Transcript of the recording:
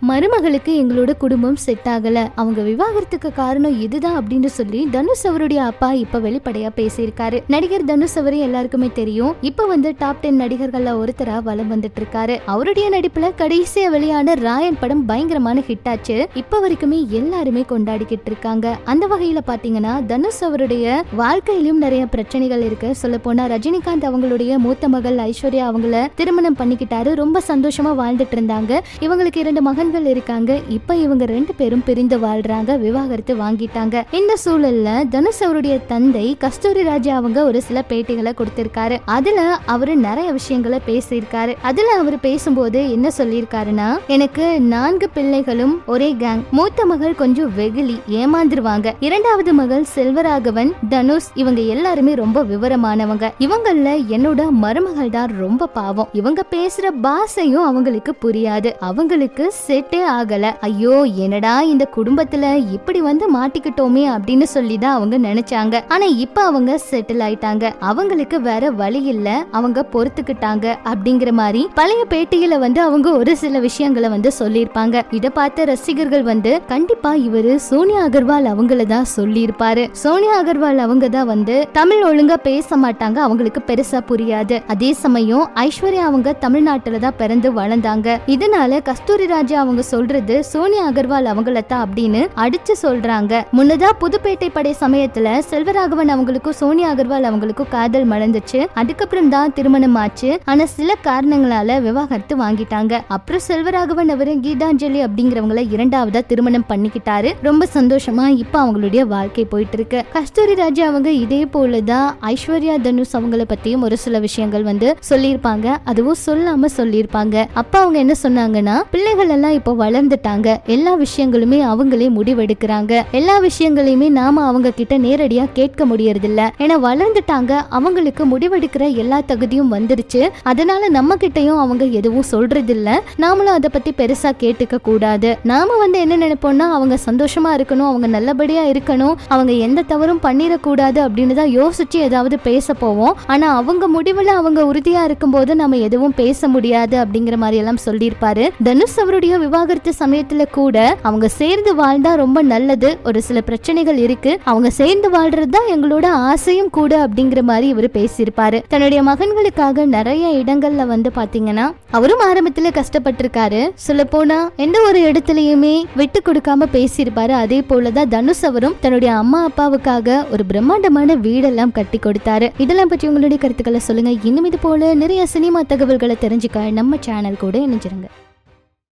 மருமகளுக்கு எங்களோட குடும்பம் செட் ஆகல, அவங்க விவாகரத்துக்கு காரணம் இதுதான் அப்படின்னு சொல்லி தனுஷ் அவருடைய அப்பா இப்ப வெளிப்படையா பேசியிருக்காரு. நடிகர் தனுஷ் அவரு எல்லாருக்குமே தெரியும், இப்ப வந்து டாப் 10 நடிகர்கள்ல ஒருத்தரா வலம் வந்துட்டு இருக்காரு. அவருடைய நடிப்புல கடைசியா வெளியான ராயன் படம் பயங்கரமான ஹிட் ஆச்சு. இப்ப வரைக்குமே எல்லாருமே கொண்டாடிக்கிட்டு இருக்காங்க. அந்த வகையில பாத்தீங்கன்னா தனுஷ் அவருடைய வாழ்க்கையிலும் நிறைய பிரச்சனைகள் இருக்கு. சொல்ல போனா ரஜினிகாந்த் அவங்களுடைய மூத்த மகள் ஐஸ்வர்யா அவங்கள திருமணம் பண்ணிக்கிட்டாரு. ரொம்ப சந்தோஷமா வாழ்ந்துட்டு இருந்தாங்க. இவங்களுக்கு 2 மகன்கள் இருக்காங்க. இப்ப இவங்க 2 பேரும் பிரிந்து வாழ்றாங்க, விவாகரத்து வாங்கிட்டாங்க. இந்த சூழல்ல தனுஷ் அவருடைய தந்தை கஸ்தூரி ராஜா அவங்க ஒரு சில பேட்டிகளை கொடுத்திருக்காரு. அதுல அவரு நிறைய விஷயங்களை பேசியிருக்காரு. அதுல அவரு பேசும்போது என்ன சொல்லியிருக்காருன்னா, எனக்கு 4 பிள்ளைகளும் ஒரே கேங். மூத்த மகள் கொஞ்சம் வெகுளி, ஏமாந்துருவாங்க. 2வது மகள் செல்வராகவன், தனுஷ், இவங்க எல்லாருமே ரொம்ப விவரமானவங்க. இவங்கள என்னோட மருமகள் தான் ரொம்ப பாவம். இவங்க பேசுற பாஷையும் அவங்களுக்கு புரியாது, அவங்களுக்கு செட்டே ஆகல. ஐயோ என்னடா இந்த குடும்பத்துல இப்படி வந்து மாட்டிக்கிட்டோமே அப்படின்னு சொல்லிதான் அவங்க நினைச்சாங்க. ஆனா இப்ப அவங்க செட்டில் ஆயிட்டாங்க, அவங்களுக்கு வேற வழி இல்ல, அவங்க பொறுத்துக்கிட்டாங்க அப்படிங்கிற மாதிரி பழைய பேட்டியில வந்து அவங்க ஒரு சில விஷயங்களை வந்து சொல்லியிருப்பாங்க. இத பார்த்த ரசிகர்கள் வந்து கண்டிப்பா இவரு சோனியா அகர்வால் அவங்கள தான் சொல்லி இருப்பாரு. சோனியா அகர்வால் அவங்க தான் வந்து தமிழ் ஒழுங்கா பேச மாட்டாங்க, அவங்களுக்கு பெருசா புரியாது. அதே சமயம் ஐஸ்வர்யா அவங்க தமிழ்நாட்டுல தான் பிறந்து வளர்ந்தாங்க. இதனால கஸ்தூரி ராஜா அவங்க சொல்றது சோனியா அகர்வால் அவங்கள தான் அப்படின்னு அடிச்சு சொல்றாங்க. முன்னதா புதுப்பேட்டை படை சமயத்துல செல்வராகவன் அவங்களுக்கும் சோனியா அகர்வால் அவங்களுக்கும் காதல் மலர்ந்துச்சு. அதுக்கப்புறம் தான் திருமணம் ஆச்சு. ஆனா சில காரணங்களால விவாகரத்து வாங்கிட்டாங்க. அப்புறம் செல்வராகவன் அவரு கீதாஞ்சலி அப்படிங்கிறவங்கள 2வதா திருமணம் பண்ணிக்கிட்டாரு. ரொம்ப சந்தோஷமா இப்ப அவங்களுடைய வாழ்க்கை போயிட்டு இருக்கு. கஸ்தூரி ராஜா அவங்க இதே போலதான் ஐஸ்வர்யா தனுஷ் அவங்கள பத்தியும் ஒரு சில விஷயங்கள் வந்து சொல்லியிருப்பாங்க. அதுவும் சொல்லாம சொல்லியிருப்பாங்க. அப்ப அவங்க என்ன சொன்னாங்கன்னா, பிள்ளைகள் எல்லாம் இப்போ வளர்ந்துட்டாங்க, எல்லா விஷயங்களுமே அவங்களே முடிவெடுக்கிறாங்க, எல்லா விஷயங்களையுமே நாம அவங்க கிட்ட நேரடியா கேட்க முடியறது இல்ல. ஏன்னா வளர்ந்துட்டாங்க, அவங்களுக்கு முடிவெடுக்கிற எல்லா தகுதியும் வந்துருச்சு. அதனால நம்ம கிட்டையும் அவங்க எதுவும் சொல்றது இல்ல, நாமளும் அதை பத்தி பெருசா கேட்டுக்க கூடாது. நாம வந்து என்ன நினைப்போம்னா, அவங்க சந்தோஷமா இருக்கணும், அவங்க நல்லபடியா இருக்கணும், அவங்க எந்த தவறும் பண்ணிடக்கூடாது அப்படின்னு தான் யோசிச்சு ஏதாவது பேச போவோம். ஆனா அவங்க முடிவுல அவங்க உறுதியா இருக்கும்போது நம்ம எதுவும் பேச முடியாது அப்படிங்கிற மாதிரி எல்லாம் சொல்லியிருப்பாரு. தனுஷ் அவருடைய விவாகரத்து சமயத்துல கூட அவங்க சேர்ந்து வாழ்ந்தா ரொம்ப நல்லது, ஒரு சில பிரச்சனைகள் இருக்கு, அவங்க சேர்ந்து வாழ்றதுதான் எங்களோட ஆசையும் கூட அப்படிங்கிற மாதிரி இவர் பேசியிருப்பாரு. தன்னுடைய மகன்களுக்காக நிறைய இடங்கள்ல வந்து பாத்தீங்கன்னா அவரும் ஆரம்பத்துல கஷ்டப்பட்டிருக்காரு. சொல்ல போனா எந்த ஒரு இடத்துலயுமே விட்டு கொடுக்காம பேசியிருப்பாரு. அதே போலதான் தனுஷ் அவரும் தன்னுடைய அம்மா அப்பாவுக்காக ஒரு பிரம்மாண்டமான வீடெல்லாம் கட்டி கொடுத்தாரு. இதெல்லாம் பற்றி உங்களுடைய கருத்துக்களை சொல்லுங்க. இன்னும் இது போல நிறைய சினிமா தகவல்களை தெரிஞ்சுக்க நம்ம சேனல் கூட இணைஞ்சிருங்க.